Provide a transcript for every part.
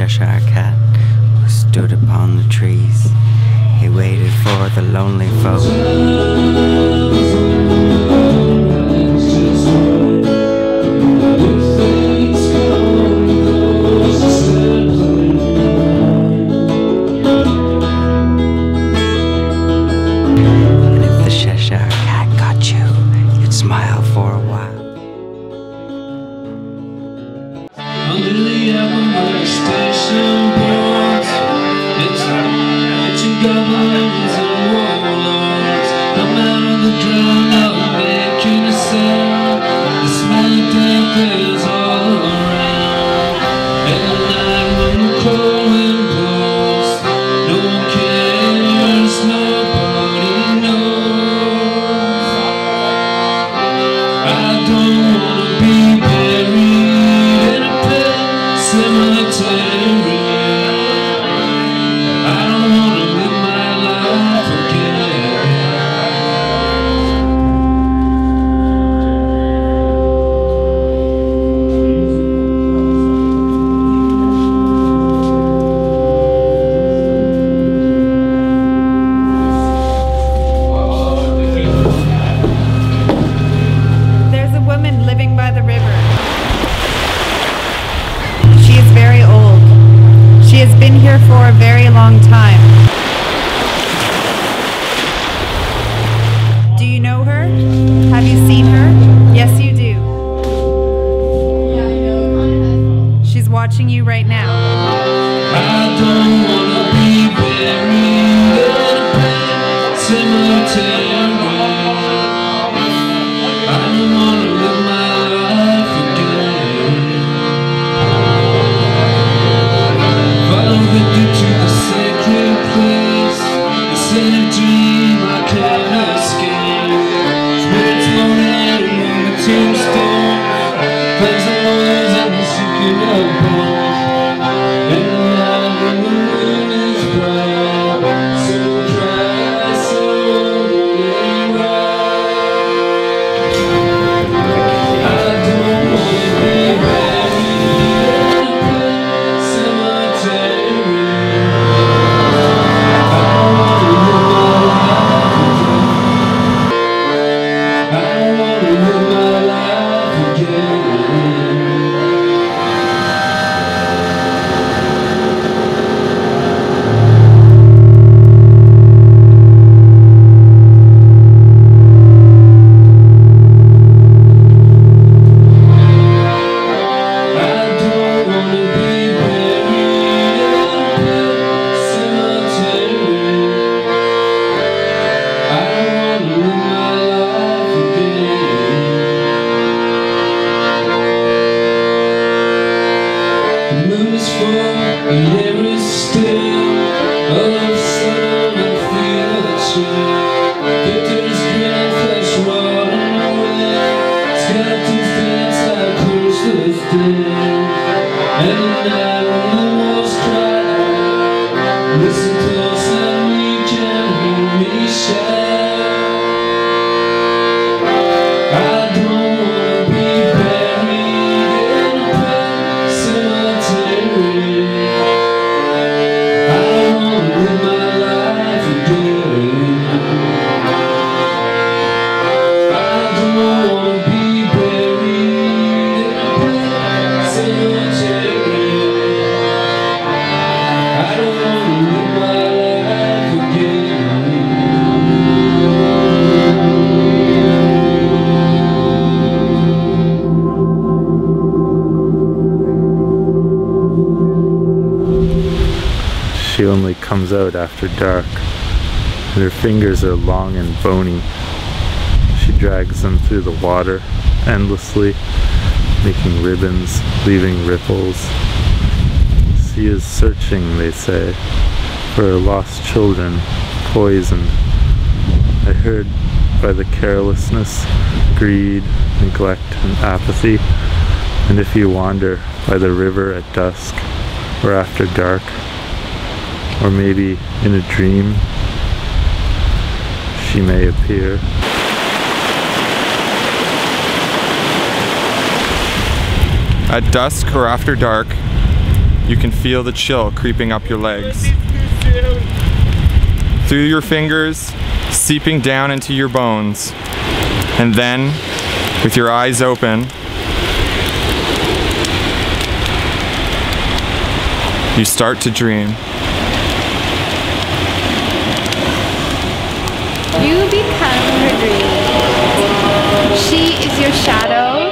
Cheshire cat who stood upon the trees. He waited for the lonely folk. And if the Cheshire cat got you, you'd smile for a while. Under the Applewood station boards, it's ancient goblins and warlords. Come out of the ground, not making a sound. The smell of death is all around. And the night when the cold wind blows, no one cares, nobody knows. I don't wanna be buried in a cemetery. I don't wanna live my life again. There's a woman living by the river. She is very old. She has been here for a very long time. Do you know her? Have you seen her? Yes, you do. She's watching you right now. I don't wanna be buried in a pet cemetery. I don't wanna live my life again. Followed you to the sacred place. It's in a dream I can't escape. Spirits moaning along the tombstone. Flames and noise and the sinking of bones. And the night when the moon is bright, so bright, so bright. I don't wanna be buried in a pet cemetery. I don't wanna live my life again. I don't wanna live my life again. I don't wanna be buried in a pet cemetery. I don't wanna live my life again. The moon is full, the air is still. All of a sudden I feel a chill. Victor's grand flesh rolling away. Skeletons dance like horses dead. And the night when the wolves cry out, listen close and you can hear me shout. I don't wanna be buried in a pet cemetery. I don't wanna live my life again. I don't wanna be buried in a pet cemetery. I don't wanna live my life again. She only comes out after dark, and her fingers are long and bony. She drags them through the water endlessly, making ribbons, leaving ripples. She is searching, they say, for her lost children, poisoned. I heard by the carelessness, greed, neglect, and apathy. And if you wander by the river at dusk, or after dark, or maybe in a dream, she may appear. At dusk or after dark, you can feel the chill creeping up your legs. Through your fingers, seeping down into your bones. And then, with your eyes open, you start to dream. You become her dream. She is your shadow,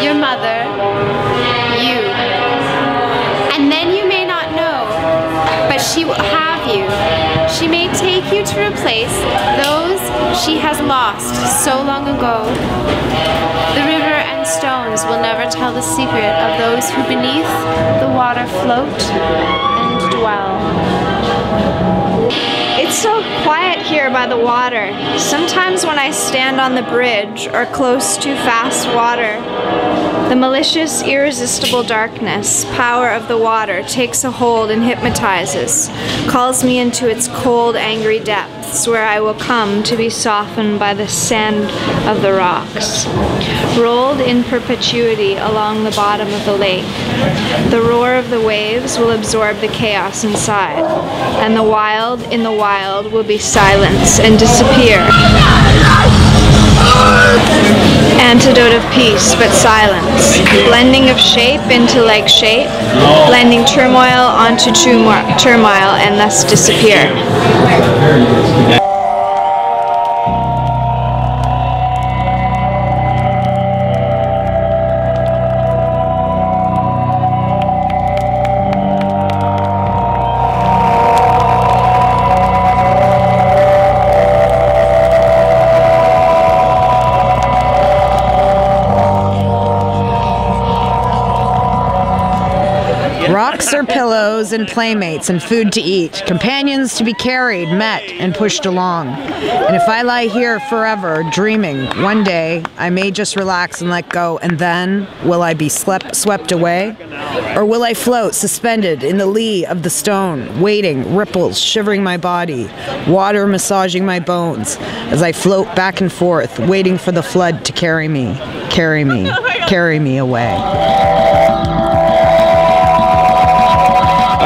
your mother, you. And then you may not know, but she will have you. She may take you to replace those she has lost so long ago. The river and stones will never tell the secret of those who beneath the water float and dwell. It's so quiet here by the water. Sometimes when I stand on the bridge or close to fast water, the malicious, irresistible darkness, power of the water takes a hold and hypnotizes, calls me into its cold, angry depths where I will come to be softened by the sand of the rocks. Rolled in perpetuity along the bottom of the lake, the roar of the waves will absorb the chaos inside, and the wild in the wild will be silence and disappear. Antidote of peace, but silence. Blending of shape into like shape, blending turmoil onto turmoil, and thus disappear. Rocks are pillows and playmates and food to eat, companions to be carried, met, and pushed along. And if I lie here forever, dreaming, one day I may just relax and let go, and then will I be swept away? Or will I float suspended in the lee of the stone, waiting, ripples shivering my body, water massaging my bones, as I float back and forth, waiting for the flood to carry me away.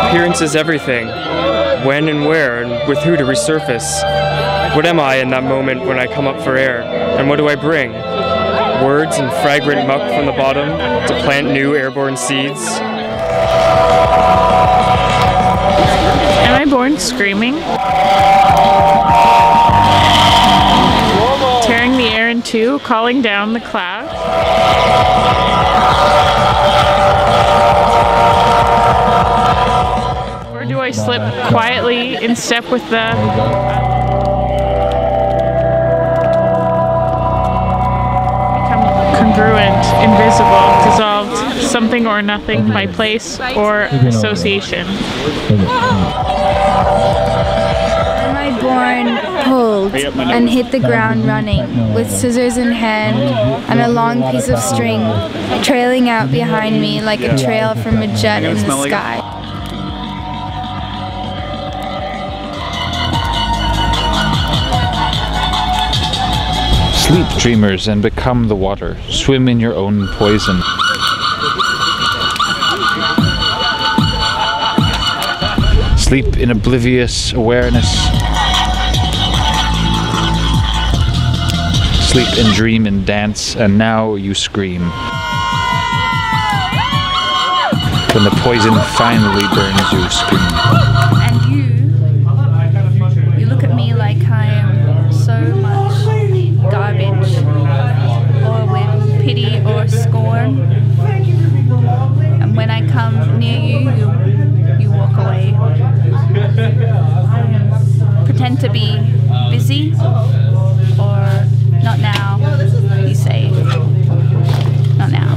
Appearance is everything. When and where and with who to resurface. What am I in that moment when I come up for air? And what do I bring? Words and fragrant muck from the bottom to plant new airborne seeds? Am I born screaming? Tearing the air in two, calling down the clouds? Or do I slip quietly in step with the... congruent, invisible, dissolved, something or nothing, my place or association. Am I born pulled and hit the ground running, with scissors in hand and a long piece of string trailing out behind me like a trail from a jet in the sky? Sleep, dreamers, and become the water. Swim in your own poison. Sleep in oblivious awareness. Sleep and dream and dance, and now you scream. When the poison finally burns you, scream. And you look at me like I am so much garbage, or with pity or scorn, and when I come near you, you walk away. Pretend to be busy, or not now, you say, not now.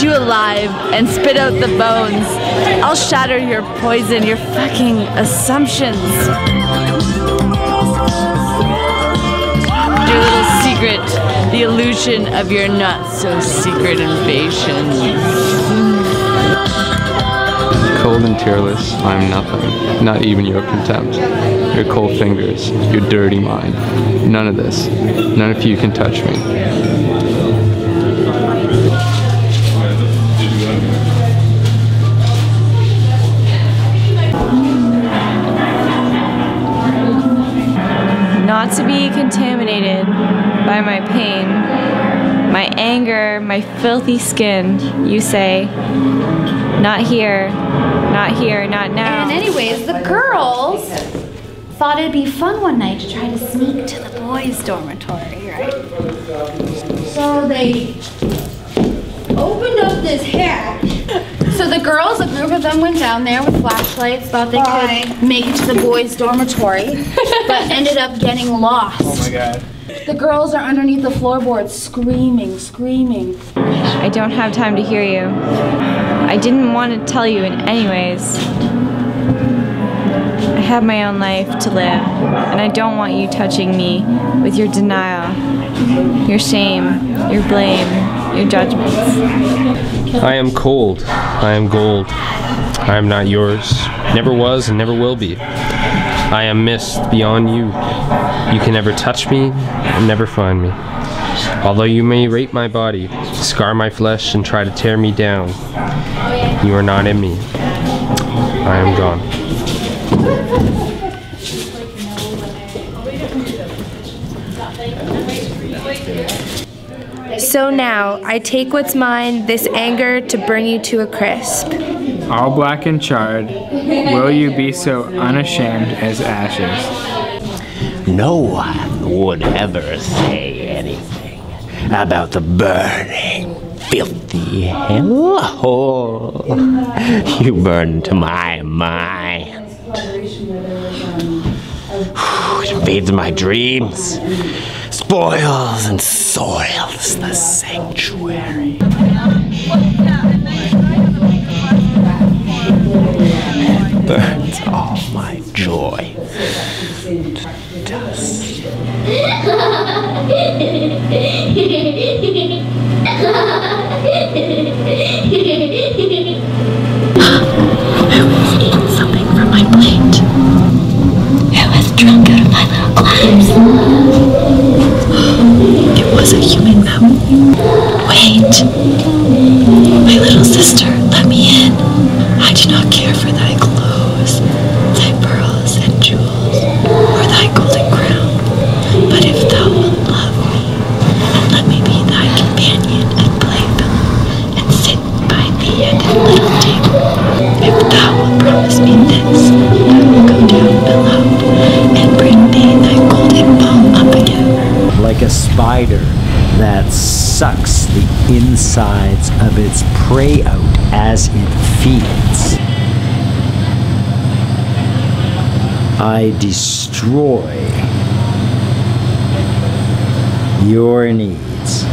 You alive and spit out the bones. I'll shatter your poison, your fucking assumptions. Your little secret, the illusion of your not so secret invasion. Cold and tearless, I'm nothing, not even your contempt. Your cold fingers, your dirty mind. None of this. None of you can touch me. Not to be contaminated by my pain, my anger, my filthy skin, you say. Not here, not now. And anyways, the girls thought it'd be fun one night to try to sneak to the boys' dormitory, right? So they opened up this hatch. So the girls, a group of them went down there with flashlights, thought they could make it to the boys' dormitory, but ended up getting lost. Oh my god. The girls are underneath the floorboards screaming, screaming. I don't have time to hear you. I didn't want to tell you in any ways. I have my own life to live, and I don't want you touching me with your denial, your shame, your blame, your judgments. I am cold. I am gold. I am not yours. Never was and never will be. I am mist beyond you. You can never touch me and never find me. Although you may rape my body, scar my flesh, and try to tear me down, you are not in me. I am gone. So now, I take what's mine, this anger, to bring you to a crisp. All black and charred, will you be so unashamed as ashes? No one would ever say anything about the burning, filthy hellhole you burn to my mind. It invades my dreams, spoils and soils the sanctuary. It burns all my joy to dust. Who has eaten something from my plate? Who has drunk out of my little glass? It was a human mouth. Wait. My little sister, let me in. I do not care for thy clothes, thy pearls and jewels, or thy golden crown. But if thou wilt love me, and let me be thy companion and playfellow, and sit by thee at a little table, if thou wilt promise me this, I will go down below and bring thee thy golden ball up again. Like a spider that sucks the insides of its prey out as it feeds. I destroy your needs.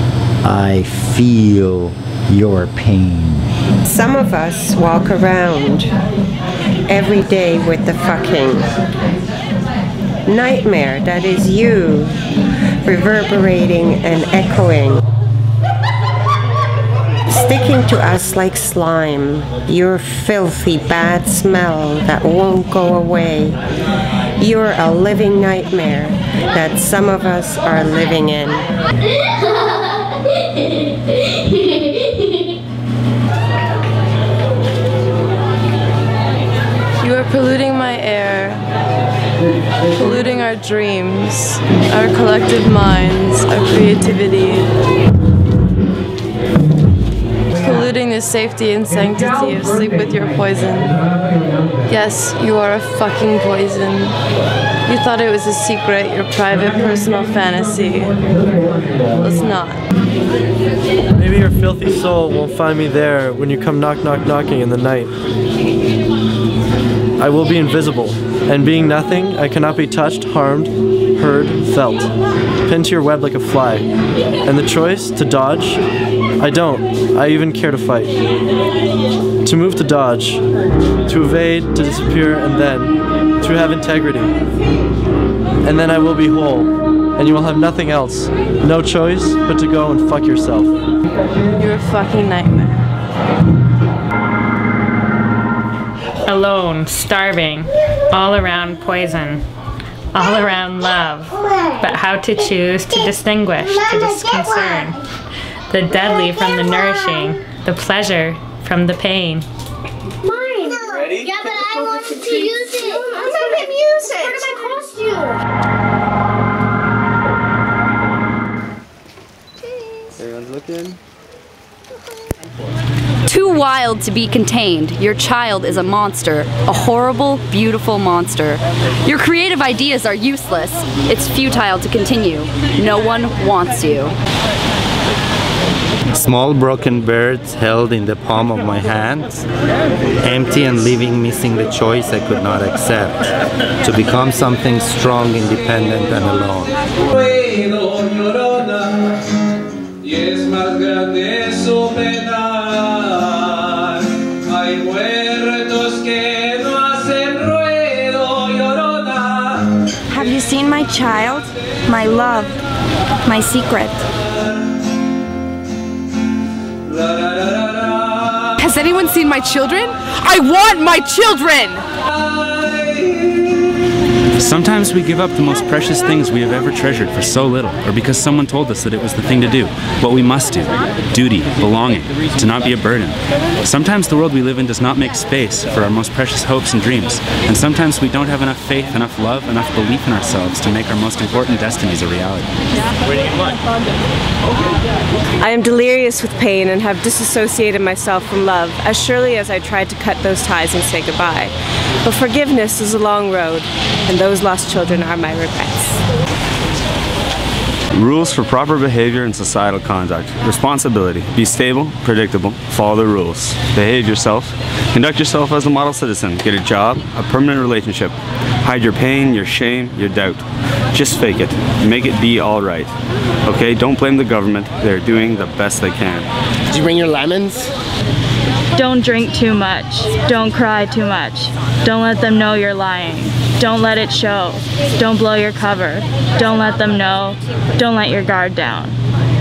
I feel your pain. Some of us walk around every day with the fucking nightmare that is you, reverberating and echoing, sticking to us like slime, your filthy bad smell that won't go away. You're a living nightmare that some of us are living in. You are polluting my air, polluting our dreams, our collective minds, our creativity, polluting the safety and sanctity of sleep with your poison. Yes, you are a fucking poison. You thought it was a secret, your private personal fantasy. Well, it's not. Maybe your filthy soul won't find me there when you come knocking in the night. I will be invisible, and being nothing, I cannot be touched, harmed, heard, felt. Pinned to your web like a fly. And the choice to dodge? I don't. I even care to fight. To move to dodge. To evade, to disappear, and then to have integrity. And then I will be whole, and you will have nothing else. No choice but to go and fuck yourself. You're a fucking nightmare. alone, starving, all around poison, all around love, but how to choose to distinguish, to disconcern, the deadly from the nourishing, the pleasure from the pain. Mine! Ready? Yeah, but I wanted to use it! I'm not gonna use it! Part of my costume! Everyone's looking. Too wild to be contained, your child is a monster, a horrible, beautiful monster. Your creative ideas are useless. It's futile to continue. No one wants you. Small broken birds held in the palm of my hands, empty and leaving missing the choice I could not accept, to become something strong, independent and alone. Have you seen my child, my love, my secret? Has anyone seen my children? I want my children! Sometimes we give up the most precious things we have ever treasured for so little, or because someone told us that it was the thing to do, what we must do, duty, belonging, to not be a burden. Sometimes the world we live in does not make space for our most precious hopes and dreams, and sometimes we don't have enough faith, enough love, enough belief in ourselves to make our most important destinies a reality. I am delirious with pain and have disassociated myself from love, as surely as I tried to cut those ties and say goodbye. But forgiveness is a long road, and those lost children are my regrets. Rules for proper behavior and societal conduct. Responsibility. Be stable, predictable, follow the rules. Behave yourself. Conduct yourself as a model citizen. Get a job, a permanent relationship. Hide your pain, your shame, your doubt. Just fake it. Make it be alright. Okay, don't blame the government. They're doing the best they can. Did you bring your lemons? Don't drink too much. Don't cry too much. Don't let them know you're lying. Don't let it show. Don't blow your cover. Don't let them know. Don't let your guard down.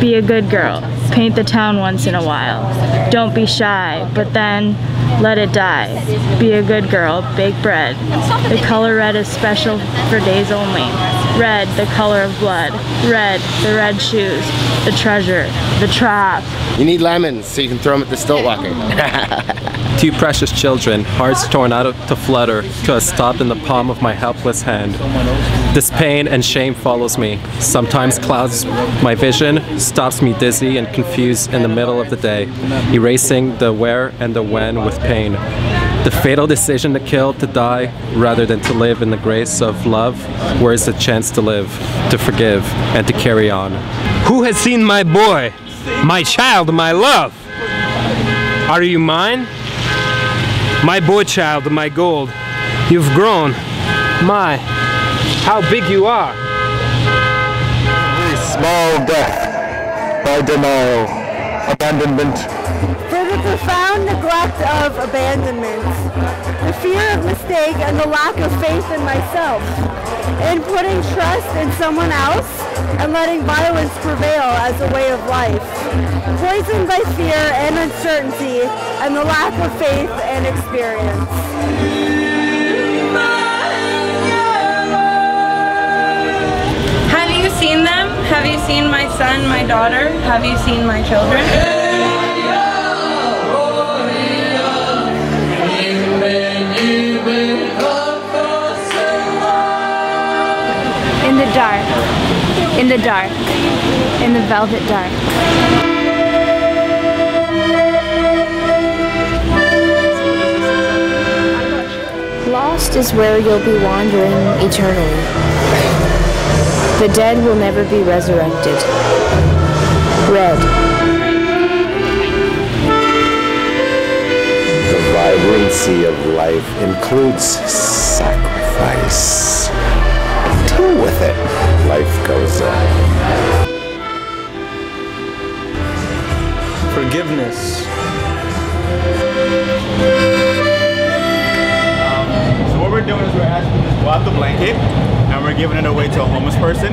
Be a good girl. Paint the town once in a while. Don't be shy, but then let it die. Be a good girl. Bake bread. The color red is special for days only. Red, the color of blood. Red, the red shoes. The treasure. The trap. You need lemons so you can throw them at the stilt walker. Two precious children, hearts torn out to flutter, to a stop in the palm of my helpless hand. This pain and shame follows me, sometimes clouds my vision, stops me dizzy and confused in the middle of the day, erasing the where and the when with pain. The fatal decision to kill, to die, rather than to live in the grace of love, where is the chance to live, to forgive, and to carry on. Who has seen my boy, my child, my love? Are you mine? My boy child, my gold, you've grown. My, how big you are. Small death by denial, abandonment. For the profound neglect of abandonment, the fear of mistake and the lack of faith in myself, in putting trust in someone else and letting violence prevail as a way of life, poisoned by fear and uncertainty and the lack of faith and experience. Have you seen them? Have you seen my son, my daughter? Have you seen my children? In the dark, in the dark, in the velvet dark. Lost is where you'll be wandering eternally. The dead will never be resurrected. Red. The vibrancy of life includes sacrifice. Deal with it. Life goes on. Forgiveness. So what we're doing is we're asking people to go out the blanket and we're giving it away to a homeless person,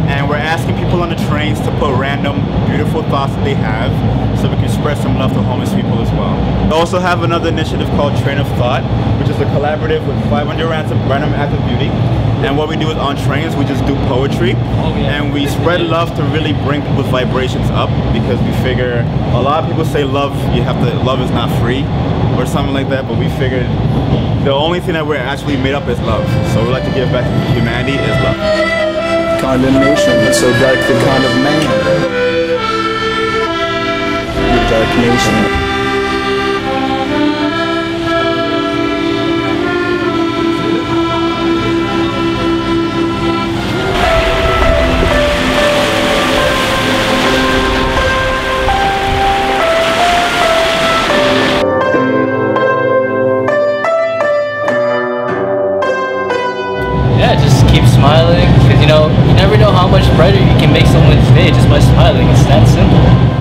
and we're asking people people on the trains to put random beautiful thoughts that they have so we can spread some love to homeless people as well. We also have another initiative called Train of Thought, which is a collaborative with 500 random acts of beauty. And what we do is on trains, we just do poetry, and we spread love to really bring people's vibrations up, because we figure a lot of people say love is not free or something like that, but we figured the only thing that we're actually made up is love. So we like to give back to humanity is love. Condemnation is so dark the kind of man. The dark nation. Yeah, just keep smiling, because you never know how much brighter you can make someone's day just by smiling. It's that simple.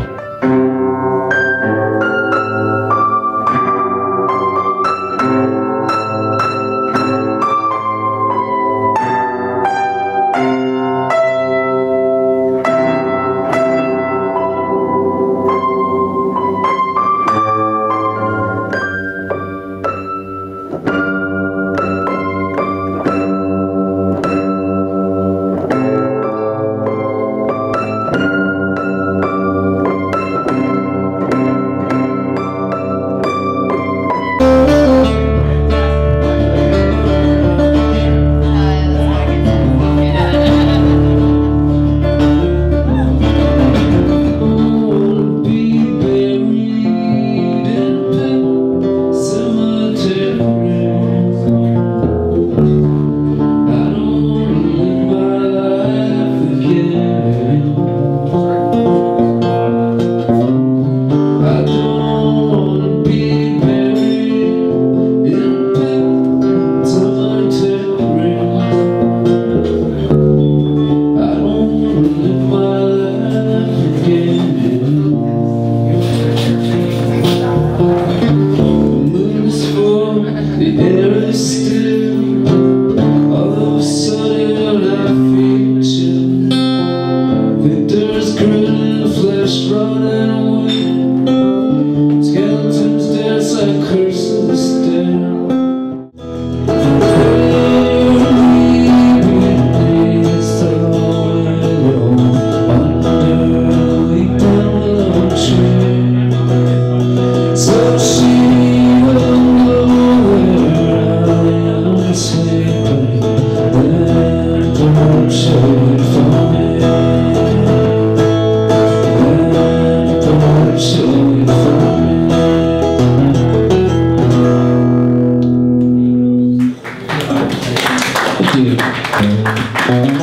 Thank you.